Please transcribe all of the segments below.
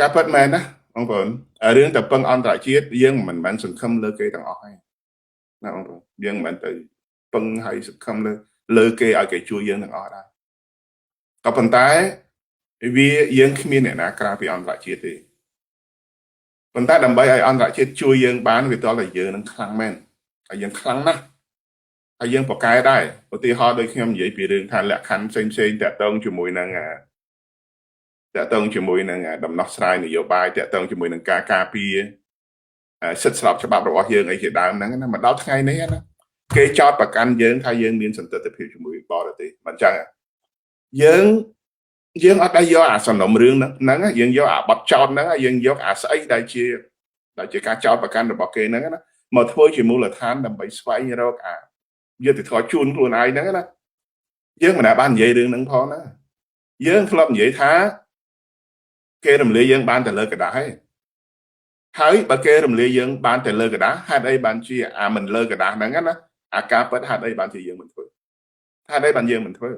ការពិតមែនណាបងប្អូនរឿងតែពឹងអន្តរជាតិយើងមិនមែនសង្ឃឹមលើគេទាំងអស់ហើយណាបងប្អូនយើងមិនមែនទៅពឹងឲ្យសង្ឃឹមលើគេឲ្យគេជួយយើងទាំងអស់ដែរក៏ប៉ុន្តែវាយើងគ្មានអ្នកណាក្រៅពីអន្តរជាតិទេប៉ុន្តែដើម្បីឲ្យអន្តរជាតិជួយយើងបានវាតតែយើងនឹងខ្លាំងមែនហើយយើងខ្លាំងណាស់ហើយយើងប្រកែដែរឧទាហរណ៍ដូចខ្ញុំនិយាយពីរឿងថាលក្ខខណ្ឌផ្សេងតាក់ទងជាមួយនឹងដំណោះស្រាយនយោបាយតាក់ទងជាមួយនឹងការការពារសិទ្ធិស្របច្បាប់របស់យើងអីជាដើមហ្នឹងណាមកដល់ថ្ងៃនេះណាគេចោទប្រកាន់យើងថាយើងមានសន្តិទ្ធភាពជាមួយបរទេសមិនចឹងយើងយើងអត់ដែរយកអាសំណុំរឿងហ្នឹងយើងយកអាបត់ចោតហ្នឹងយើងយកអាស្អីដែលជាការចោតប្រកាន់របស់គេហ្នឹងណាមកធ្វើជាមូលដ្ឋានដើម្បីស្វែងរកអាយុត្តិធម៌ជូនខ្លួនឯងហ្នឹងណាយើងមិនបាននិយាយរឿងហ្នឹងផងណាយើងធ្លាប់និយាយថាគេរំលាយយើងបានតែលើกระดาษហើយបើគេរំលាយយើងបានតែលើกระดาษហេតុអីបានជាអាមិនលើกระดาษហ្នឹងណាអាការពិតហេតុអីបានជាយើងមិនធ្វើហេតុអីបានយើងមិនធ្វើ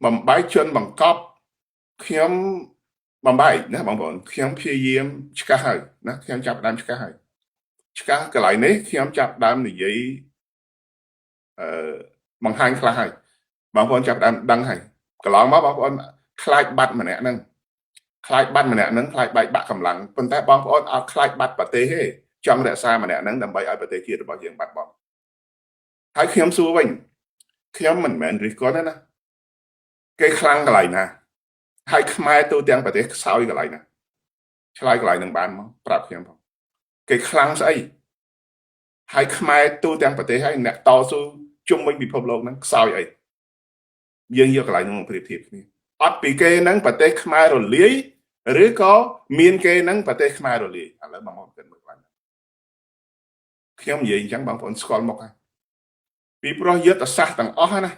បំបែកជនបង្កប់ខ្ញុំបំបែកណាបងប្អូនខ្ញុំព្យាយាមឆ្កាស់ហើយណាខ្ញុំចាប់ដើមឆ្កាស់ហើយឆ្កាស់កន្លែងនេះខ្ញុំចាប់ដើមនិយាយបង្ហាញខ្លះហើយបងប្អូនចាប់ដើមដឹងហើយកន្លងមកបងប្អូនខ្លាចបាត់ម្នាក់ហ្នឹងខ្លាចបាត់ម្នាក់ហ្នឹងខ្លាចបែកបាក់កម្លាំងប៉ុន្តែបងប្អូនអត់ខ្លាចបាត់ប្រទេសទេចង់រក្សាម្នាក់ហ្នឹងដើម្បីឲ្យប្រទេសជាតិរបស់យើងបាត់បង់ហើយខ្ញុំសួរវិញខ្ញុំមិនមែនរិះគន់ទេណាគេខ្លាំងកន្លែងណាហើយខ្មែរទូទាំងប្រទេសខ្សោយកន្លែងណាឆ្លើយកន្លែងនឹងបានមកប្រាប់ខ្ញុំផងគេខ្លាំងស្អីហើយខ្មែរទូទាំងប្រទេសហើយអ្នកតស៊ូជុំវិញពិភពលោកហ្នឹងខ្សោយអីយើងយកកន្លែងហ្នឹងមកប្រៀបធៀបគ្នាអត់ពីគេហ្នឹងប្រទេសខ្មែររលាយឬក៏មានគេហ្នឹងប្រទេសខ្មែររលាយឥឡូវមកគិតមើលខ្លះខ្ញុំនិយាយអញ្ចឹងបងប្អូនស្គាល់មុខហើយពីព្រោះយុទ្ធសាស្ត្រទាំងអស់ណា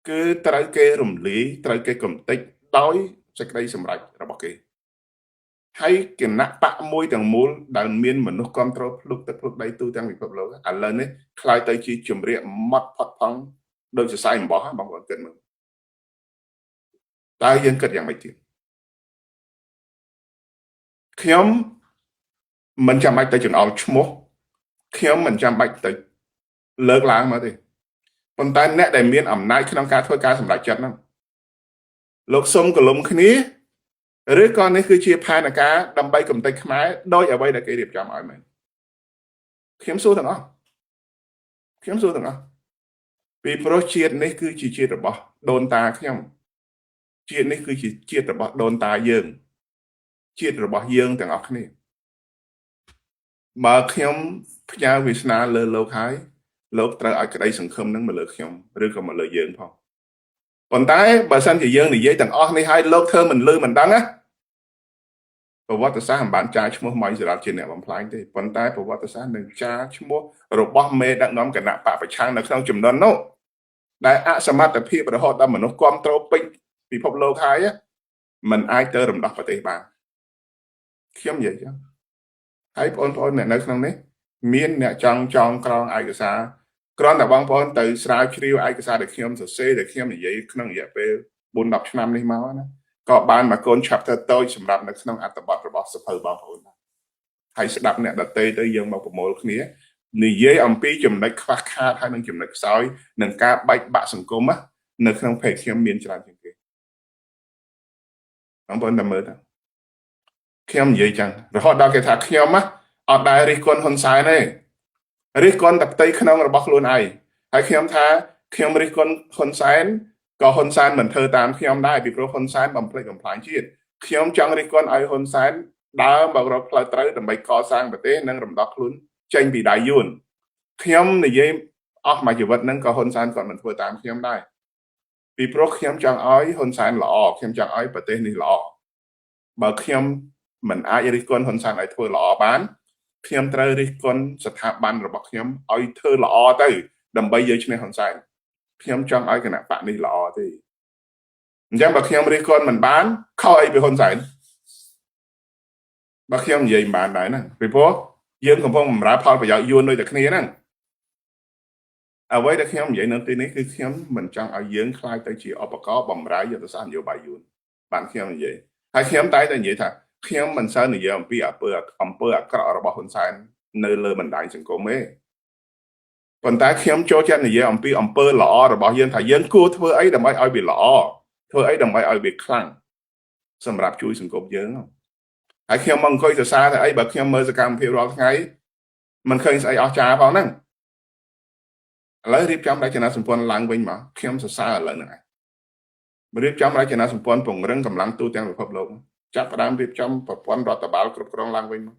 គឺត្រូវគេរំលាយត្រូវគេកំទេចដោយសេចក្តីសម្រេចរបស់គេហើយគណៈបកមួយទាំងមូលដែលមានមនុស្សគ្រប់គ្រងភ្លុកទឹកភ្លុកដីទូទាំងពិភពលោកឥឡូវនេះខ្លាយទៅជាជំរាកម៉ត់ផុតផង់ដោយសរសៃអំបោះបងប្អូនគិតមើលតើយើងគិតយ៉ាងម៉េចទៀតខ្ញុំមិនចាំបាច់ទៅចង្អុលឈ្មោះខ្ញុំមិនចាំបាច់ទៅលើកឡើងមកទេប៉ុន្តែអ្នកដែលមានអំណាចក្នុងការធ្វើការសម្រេចចិត្តហ្នឹងលោកសុំកលុំគ្នាឬក៏នេះគឺជាផែនការដើម្បីកំទេចខ្មែរដោយអ្វីដែលគេរៀបចំឲ្យមែនខ្ញុំសួរទាំងអស់ពីព្រោះជាតិនេះគឺជាជាតិរបស់ដូនតាខ្ញុំជាតិនេះគឺជាជាតិរបស់ដូនតាយើងជាតិរបស់យើងទាំងអស់គ្នាបើខ្ញុំផ្ញើវាសនាលើលោកហើយលោកត្រូវឲ្យក្តីសង្ឃឹមនឹងមកលើខ្ញុំឬក៏មកលើយើងផងប៉ុន្តែបើសិនជាយើងនិយាយទាំងអស់នេះហើយលោកធ្វើមិនលឺមិនដឹងណាប្រវត្តិសាស្ត្រមិនបានចារឈ្មោះម៉ៃសេរ៉ាត់ជាអ្នកបំផ្លាញទេប៉ុន្តែប្រវត្តិសាស្ត្រនឹងចារឈ្មោះរបស់មេដឹកនាំគណៈបកប្រឆាំងនៅក្នុងចំនួននោះដែលអសមត្ថភាពរហូតដល់មនុស្សគ្រប់គ្រងពេញពិភពលោកហើយมันអាចទៅរំដោះប្រទេសបានខ្ញុំនិយាយចឹងហើយបងប្អូនអ្នកនៅក្នុងនេះមានអ្នកចង់ក្រងឯកសារគ្រាន់តែបងប្អូនទៅស្រាវជ្រាវឯកសារដែលខ្ញុំសរសេរដែលខ្ញុំនិយាយក្នុងរយៈពេល4-10ឆ្នាំនេះមកណាក៏បានមកកូន chapter តូចសម្រាប់នៅក្នុងអត្ថបទរបស់សភៅបងប្អូនហើយស្ដាប់អ្នកដទៃទៅយើងមកប្រមូលគ្នានិយាយអំពីចំណុចខ្វះខាតហើយនឹងចំណុចខ្សោយនឹងការបែកបាក់សង្គមនៅក្នុង page ខ្ញុំមានច្រើនជាងគេបងប្អូនតាមមើលទៅខ្ញុំនិយាយចឹងរហូតដល់គេថាខ្ញុំអត់ដែររិះគន់ហ៊ុនសែនទេរិះគន់តែផ្ទៃក្នុងរបស់ខ្លួនឯងហើយខ្ញុំថាខ្ញុំរិះគន់ហ៊ុនសែនក៏ហ៊ុនសែនមិនធ្វើតាមខ្ញុំដែរពីព្រោះហ៊ុនសែនបំផ្លិចបំផ្លាញជាតិខ្ញុំចង់រិះគន់ឲ្យហ៊ុនសែនដើរមករកផ្លូវត្រូវដើម្បីកសាងប្រទេសនិងរំដោះខ្លួនចេញពីដៃយួនខ្ញុំនិយាយអស់មួយជីវិតហ្នឹងក៏ហ៊ុនសែនគាត់មិនធ្វើតាមខ្ញុំដែរពីព្រោះខ្ញុំចង់ឲ្យហ៊ុនសែនល្អខ្ញុំចង់ឲ្យប្រទេសនេះល្អបើខ្ញុំមិនអាចរិះគន់ហ៊ុនសែនឲ្យធ្វើល្អបានខ្ញុំត្រូវរិះគន់ស្ថាប័នរបស់ខ្ញុំឲ្យធ្វើល្អទៅដើម្បីយកឈ្នះហ៊ុនសែនខ្ញុំចង់ឲ្យគណៈបកនេះល្អទេអញ្ចឹងបើខ្ញុំរិះគន់មិនបានខុសអីពីហ៊ុនសែនបើខ្ញុំនិយាយមិនបានដែរណាពីព្រោះយើងកំពុងបម្រើផលប្រយោជន៍យួនដូចតែគ្នាហ្នឹង អ្វីដែលខ្ញុំនិយាយនៅទីនេះគឺខ្ញុំមិនចង់ឲ្យយើងខ្លាចទៅជាឧបករណ៍បម្រើយុទ្ធសាស្ត្រនយោបាយយួនបានខ្ញុំនិយាយហើយខ្ញុំតែនិយាយថាខ្ញុំមិនសូវនិយាយអំពីអំពើអាក្រក់របស់ហ៊ុនសែននៅលើបណ្ដាញសង្គមទេប៉ុន្តែខ្ញុំចូលចិត្តនិយាយអំពីអំពើល្អរបស់យើងថាយើងគួរធ្វើអីដើម្បីឲ្យវាល្អធ្វើអីដើម្បីឲ្យវាខ្លាំងសម្រាប់ជួយសង្គមយើងហើយខ្ញុំមកអង្គុយសរសើរថាអីបើខ្ញុំមើលសកម្មភាពរាល់ថ្ងៃមិនឃើញស្អីអស្ចារ្យផងហ្នឹងឥឡូវរៀបចំរចនាសម្ព័ន្ធឡើងវិញមកខ្ញុំសរសើរឥឡូវហ្នឹងហើយរៀបចំរចនាសម្ព័ន្ធពង្រឹងកម្លាំងទូទាំងពិភពលោកចាប់ផ្ដើមរៀបចំប្រព័ន្ធរដ្ឋបាលគ្រប់គ្រងឡើងវិញមក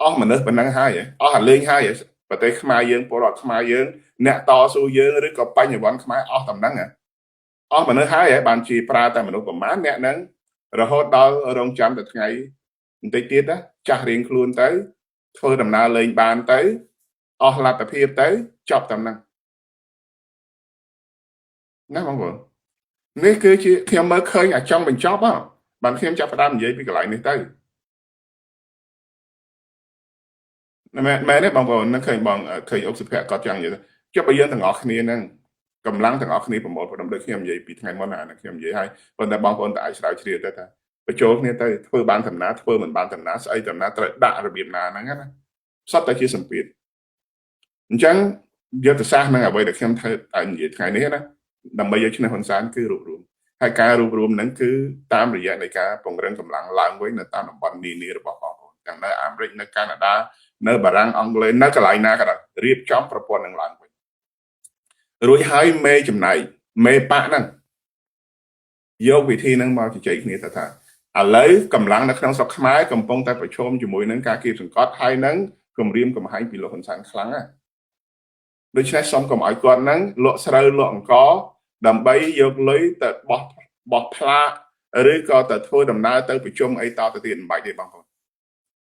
អស់មនុស្សប៉ុណ្ណឹងហើយអស់អាលេងហើយប្រទេសខ្មែរយើងពលរដ្ឋខ្មែរយើងអ្នកតស៊ូយើងឬក៏បញ្ញវន្តខ្មែរអស់តំណឹងអស់មនុស្សហើយបានជាប្រើតែមនុស្សប្រមាណអ្នកហ្នឹងរហូតដល់រងចាំតែថ្ងៃបន្តិចទៀតណាចាស់រៀងខ្លួនទៅធ្វើដំណើរលេងបានទៅអស់លទ្ធភាពទៅចប់តំណឹងណាបងប្អូននេះគឺជាខ្ញុំមើលឃើញអាចង់បញ្ចប់បានខ្ញុំចាប់ផ្ដើមនិយាយពីកន្លែងនេះទៅមែនទេបងប្អូននឹងឃើញបងឃើញអុកសុភ័ក្រគាត់យ៉ាងនិយាយចុះបើយើងទាំងអស់គ្នាហ្នឹងកម្លាំងទាំងអស់គ្នាប្រមូលផ្ដុំដូចខ្ញុំនិយាយពីថ្ងៃមុនណាខ្ញុំនិយាយហើយប៉ុន្តែបងប្អូនតែអាចស្រាវជ្រាវទៅថាបញ្ចូលគ្នាទៅធ្វើបានដំណើរធ្វើមិនបានដំណើរស្អីដំណើរត្រូវដាក់របៀបណាហ្នឹងណាសត្វតែជាសម្ពាធអញ្ចឹងយុទ្ធសាស្ត្រនឹងអ្វីដែលខ្ញុំធ្វើតែនិយាយថ្ងៃនេះណាដើម្បីយកឈ្នះហ៊ុនសែនគឺរួបរวมហើយការរួបរวมហ្នឹងគឺតាមរយៈនៃការពង្រឹងកម្លាំងឡើងវិញនៅតាមតំបន់នានារបស់បងប្អូនទាំងនៅអាមេរិកនៅកាណាដានៅបារាំងអង់គ្លេសនៅកន្លែងណាក៏ដោយរៀបចំប្រព័ន្ធនឹងឡើងវិញរួចហើយមេចំណៃមេបាក់ហ្នឹងយកវិធីហ្នឹងមកជជែកគ្នាទៅថាឥឡូវកម្លាំងនៅក្នុងស្រុកខ្មែរកំពុងតែប្រឈមជាមួយនឹងការគៀបសង្កត់ហើយនឹងគម្រាមកំហែងពីលោកហ៊ុនសែនខ្លាំងណាស់ដូច្នេះសូមកុំឲ្យគាត់ហ្នឹងលក់ស្រូវលក់អង្ករដើម្បីយកលុយទៅបោះផ្លាកឬក៏ទៅធ្វើដំណើរទៅប្រជុំអីតទៅទៀតមិនបាច់ទេបងប្អូន